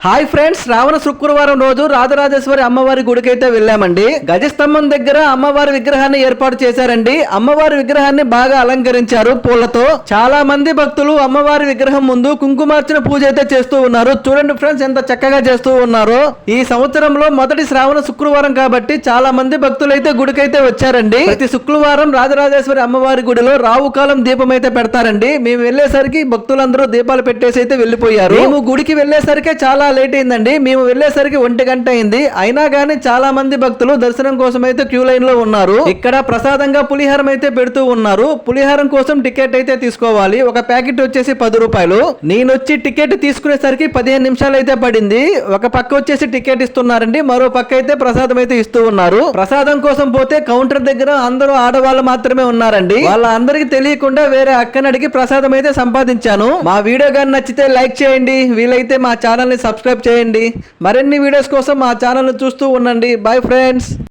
Hi friends, శ్రావణ శుక్రవారం రోజు రాజరాజేశ్వరి అమ్మవారి గుడికైతే వెళ్ళామండి. గజస్తంభం దగ్గర అమ్మవారి విగ్రహాన్ని ఏర్పాటు చేశారండి. అమ్మవారి విగ్రహాన్ని బాగా అలంకరించారు పూలతో. చాలా మంది భక్తులు అమ్మవారి విగ్రహం ముందు కుంకుమార్చన పూజ అయితే చేస్తూ ఉన్నారు. చూడండి ఫ్రెండ్స్, ఎంత చక్కగా చేస్తూ ఉన్నారో. ఈ సంవత్సరంలో మొదటి శ్రావణ శుక్రవారం కాబట్టి చాలా మంది భక్తులు అయితే గుడికైతే వచ్చారండి. ప్రతి శుక్రవారం రాజరాజేశ్వరి అమ్మవారి గుడిలో రావుకాలం దీపం అయితే పెడతారండి. మేము వెళ్ళేసరికి భక్తులందరూ దీపాలు పెట్టేసి అయితే వెళ్ళిపోయారు. మేము గుడికి వెళ్ళేసరికి చాలా లేట్ అయిందండి. మేము వెళ్ళేసరికి 1 గంట అయింది. అయినా గానీ చాలా మంది భక్తులు దర్శనం కోసం అయితే క్యూ లైన్ లో ఉన్నారు. ఇక్కడ ప్రసాదంగా పులిహారం అయితే పెడుతూ ఉన్నారు. పులిహారం కోసం టికెట్ అయితే తీసుకోవాలి. ఒక ప్యాకెట్ వచ్చేసి 10 రూపాయలు. నేనొచ్చి టికెట్ తీసుకునేసరికి 15 నిమిషాలు అయితే పడింది. ఒక పక్క వచ్చేసి టికెట్ ఇస్తున్నారండి, మరో పక్క అయితే ప్రసాదం అయితే ఇస్తూ ఉన్నారు. ప్రసాదం కోసం పోతే కౌంటర్ దగ్గర అందరూ ఆడవాళ్ళు మాత్రమే ఉన్నారండి. వాళ్ళందరికీ తెలియకుండా వేరే అక్కని అడిగి ప్రసాదం అయితే సంపాదించాను. మా వీడియో గాని నచ్చితే లైక్ చేయండి, వీలైతే మా ఛానల్ ని సబ్స్క్రైబ్ చేయండి. మరిన్ని వీడియోస్ కోసం మా ఛానల్ ను చూస్తూ ఉండండి. Bye friends.